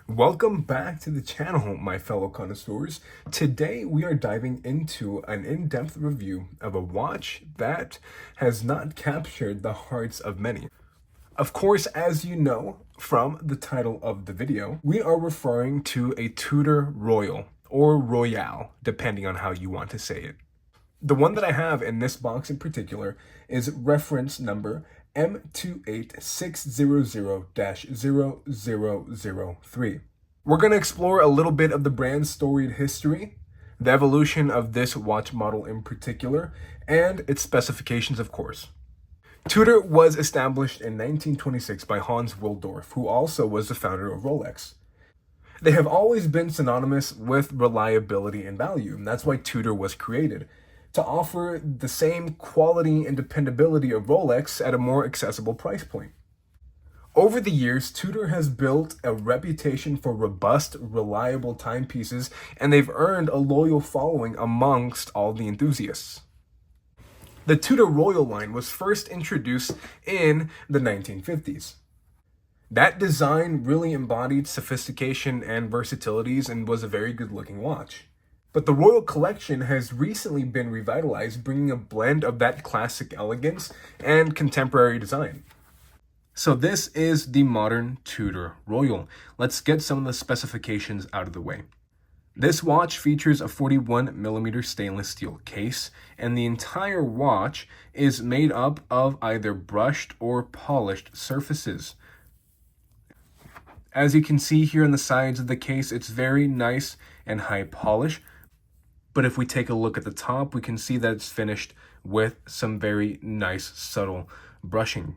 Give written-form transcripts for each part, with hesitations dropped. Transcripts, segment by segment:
Welcome back to the channel, my fellow connoisseurs. Today we are diving into an in-depth review of a watch that has not captured the hearts of many. Of course, as you know from the title of the video, we are referring to a Tudor Royal, or Royale, depending on how you want to say it. The one that I have in this box in particular is reference number M28600-0003. We're going to explore a little bit of the brand's storied history, the evolution of this watch model in particular, and its specifications, of course. Tudor was established in 1926 by Hans Wilsdorf, who also was the founder of Rolex. They have always been synonymous with reliability and value, and that's why Tudor was created, to offer the same quality and dependability of Rolex at a more accessible price point. Over the years, Tudor has built a reputation for robust, reliable timepieces, and they've earned a loyal following amongst all the enthusiasts. The Tudor Royal line was first introduced in the 1950s. That design really embodied sophistication and versatilities and was a very good-looking watch. But the Royal Collection has recently been revitalized, bringing a blend of that classic elegance and contemporary design. So this is the modern Tudor Royal. Let's get some of the specifications out of the way. This watch features a 41mm stainless steel case, and the entire watch is made up of either brushed or polished surfaces. As you can see here on the sides of the case, it's very nice and high polish. But if we take a look at the top, we can see that it's finished with some very nice, subtle brushing.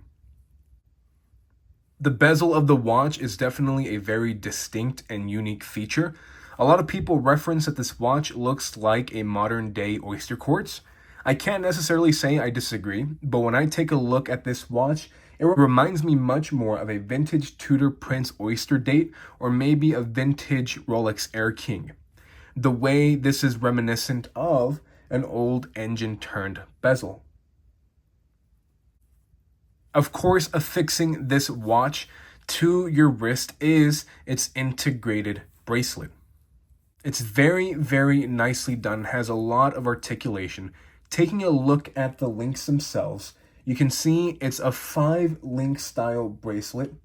The bezel of the watch is definitely a very distinct and unique feature. A lot of people reference that this watch looks like a modern-day oyster quartz. I can't necessarily say I disagree, but when I take a look at this watch, it reminds me much more of a vintage Tudor Prince oyster date or maybe a vintage Rolex Air King. The way this is reminiscent of an old engine-turned bezel. Of course, affixing this watch to your wrist is its integrated bracelet. It's very, very nicely done, has a lot of articulation. Taking a look at the links themselves, you can see it's a 5-link style bracelet.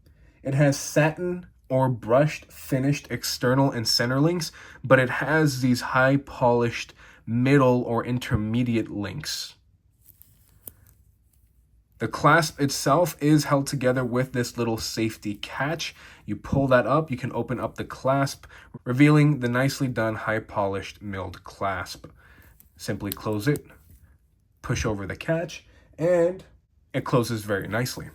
It has satin or brushed finished external and center links, but it has these high polished middle or intermediate links. The clasp itself is held together with this little safety catch. You pull that up, you can open up the clasp, revealing the nicely done high polished milled clasp. Simply close it, push over the catch, and it closes very nicely.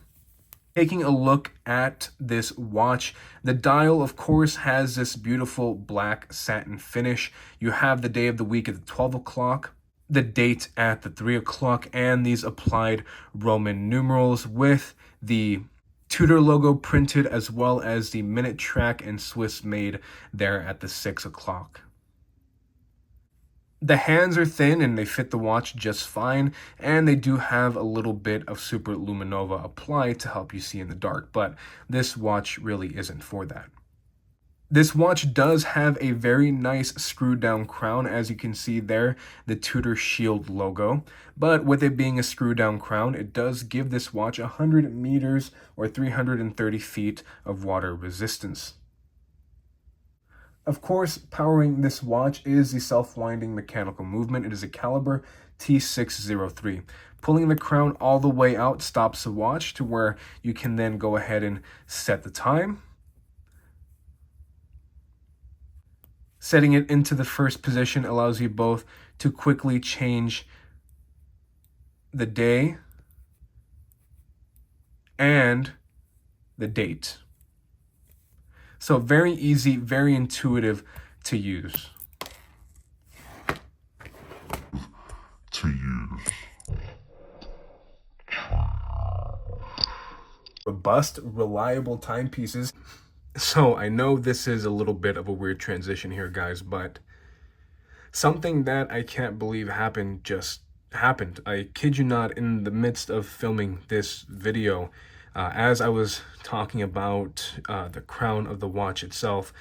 Taking a look at this watch, the dial, of course, has this beautiful black satin finish. You have the day of the week at the 12 o'clock, the date at the 3 o'clock, and these applied Roman numerals with the Tudor logo printed as well as the minute track and Swiss made there at the 6 o'clock. The hands are thin and they fit the watch just fine, and they do have a little bit of super luminova applied to help you see in the dark, but this watch really isn't for that. This watch does have a very nice screwed down crown, as you can see there, the Tudor Shield logo, but with it being a screwed down crown, it does give this watch 100 meters or 330 feet of water resistance. Of course, powering this watch is the self-winding mechanical movement. It is a caliber T603. Pulling the crown all the way out stops the watch to where you can then go ahead and set the time. Setting it into the first position allows you both to quickly change the day and the date. So very easy, very intuitive to use. Robust, reliable timepieces. So I know this is a little bit of a weird transition here, guys, but something that I can't believe happened just happened. I kid you not, in the midst of filming this video, As I was talking about the crown of the watch itself,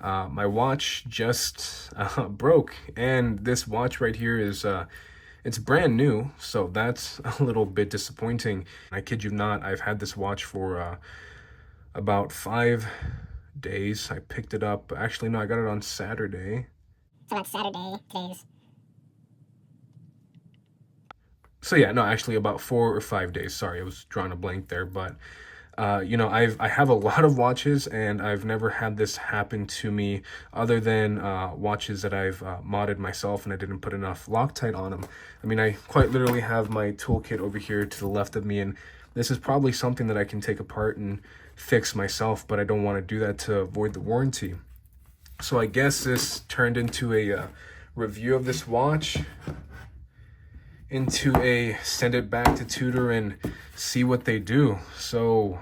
my watch just broke, and this watch right here is it's brand new, so that's a little bit disappointing. I kid you not, I've had this watch for about 5 days. I picked it up, actually no, I got it on Saturday. So that's Saturday. Today's. So yeah, no, actually about 4 or 5 days. Sorry, I was drawing a blank there, but you know, I have a lot of watches, and I've never had this happen to me other than watches that I've modded myself and I didn't put enough Loctite on them. I mean, I quite literally have my toolkit over here to the left of me, and this is probably something that I can take apart and fix myself, but I don't want to do that to avoid the warranty. So I guess this turned into a review of this watch, into a send it back to Tudor and see what they do. So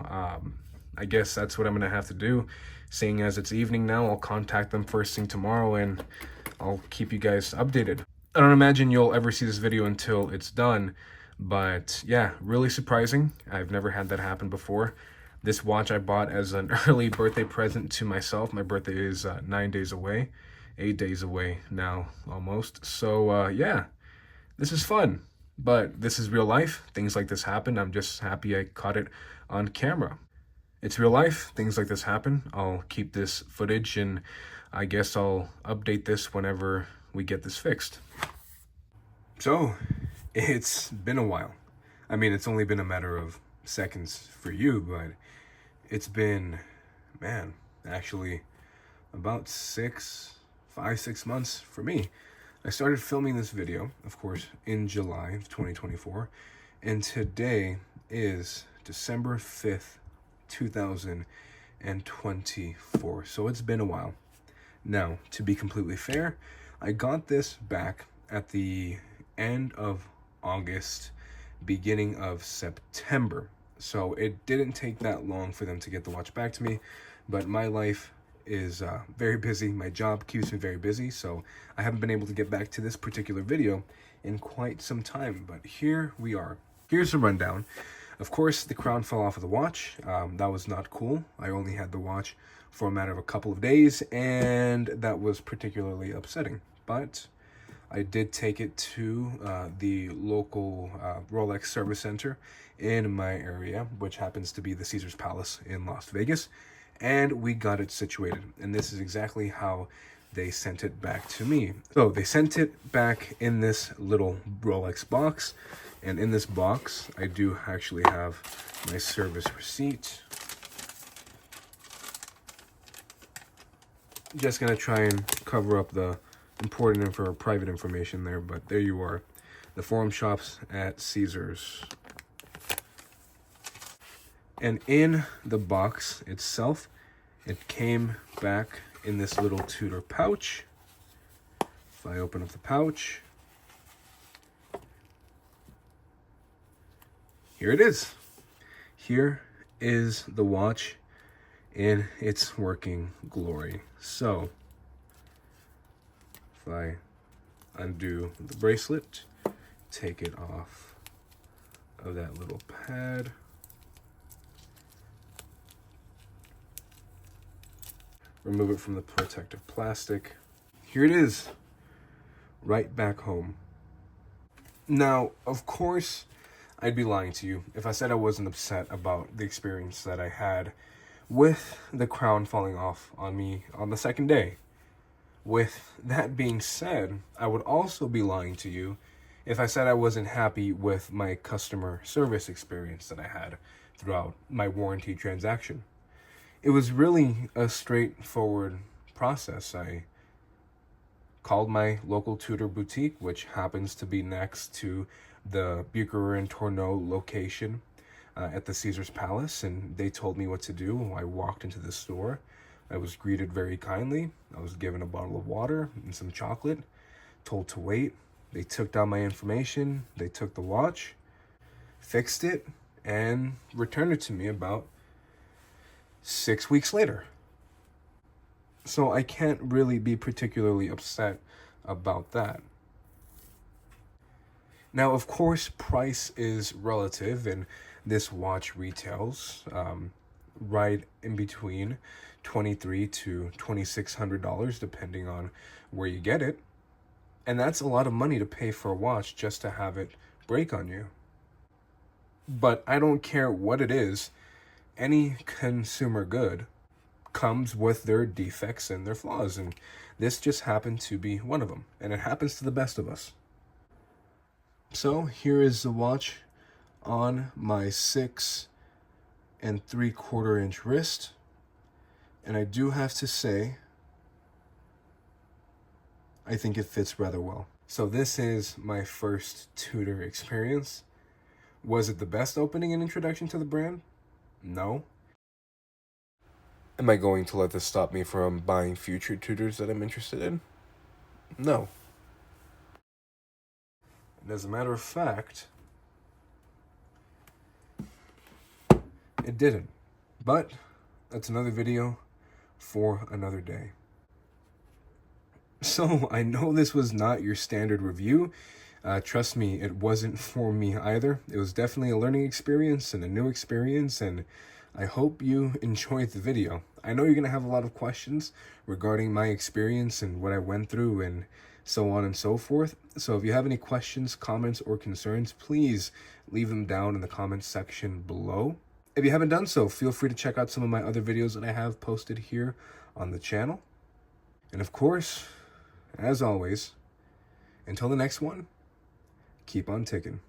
I guess that's what I'm gonna have to do. Seeing as it's evening now, I'll contact them first thing tomorrow and I'll keep you guys updated. I don't imagine you'll ever see this video until it's done, but yeah, really surprising. I've never had that happen before. This watch I bought as an early birthday present to myself. My birthday is 9 days away, 8 days away now almost. So yeah, this is fun, but this is real life. Things like this happen. I'm just happy I caught it on camera. It's real life. Things like this happen. I'll keep this footage, and I guess I'll update this whenever we get this fixed. So, it's been a while. I mean, it's only been a matter of seconds for you, but it's been, man, actually about 5-6 months for me. I started filming this video, of course, in July of 2024, and today is December 5th, 2024, so it's been a while. Now, to be completely fair, I got this back at the end of August, beginning of September, so it didn't take that long for them to get the watch back to me, but my life is very busy. My job keeps me very busy, so I haven't been able to get back to this particular video in quite some time, but here we are. Here's the rundown. Of course, the crown fell off of the watch. That was not cool. I only had the watch for a matter of a couple of days, and that was particularly upsetting, but I did take it to the local Rolex service center in my area, which happens to be the Caesars Palace in Las Vegas, and we got it situated, and this is exactly how they sent it back to me. So they sent it back in this little Rolex box, and in this box I do actually have my service receipt. Just gonna try and cover up the important and private information there, but there you are, the forum shops at Caesars. And in the box itself, it came back in this little Tudor pouch. If I open up the pouch, here it is. Here is the watch in its working glory. So, if I undo the bracelet, take it off of that little pad, remove it from the protective plastic. Here it is, right back home. Now, of course, I'd be lying to you if I said I wasn't upset about the experience that I had with the crown falling off on me on the second day. With that being said, I would also be lying to you if I said I wasn't happy with my customer service experience that I had throughout my warranty transaction. It was really a straightforward process. I called my local Tudor boutique, which happens to be next to the Bucherer and Tourneau location at the Caesars Palace, and they told me what to do. I walked into the store. I was greeted very kindly. I was given a bottle of water and some chocolate, told to wait. They took down my information. They took the watch, fixed it, and returned it to me about 6 weeks later. So I can't really be particularly upset about that. Now, of course, price is relative, and This watch retails right in between $2,300 to $2,600 depending on where you get it. And that's a lot of money to pay for a watch just to have it break on you. But I don't care what it is, any consumer good comes with their defects and their flaws, and this just happened to be one of them, and it happens to the best of us. So here is the watch on my 6 3/4 inch wrist, and I do have to say, I think it fits rather well. So this is my first Tudor experience. Was it the best opening and introduction to the brand? No. Am I going to let this stop me from buying future Tudors that I'm interested in? No. And as a matter of fact, it didn't. But that's another video for another day. So I know this was not your standard review. Trust me, it wasn't for me either. It was definitely a learning experience and a new experience, and I hope you enjoyed the video. I know you're going to have a lot of questions regarding my experience and what I went through and so on and so forth. So if you have any questions, comments, or concerns, please leave them down in the comments section below. If you haven't done so, feel free to check out some of my other videos that I have posted here on the channel. And of course, as always, until the next one, keep on ticking.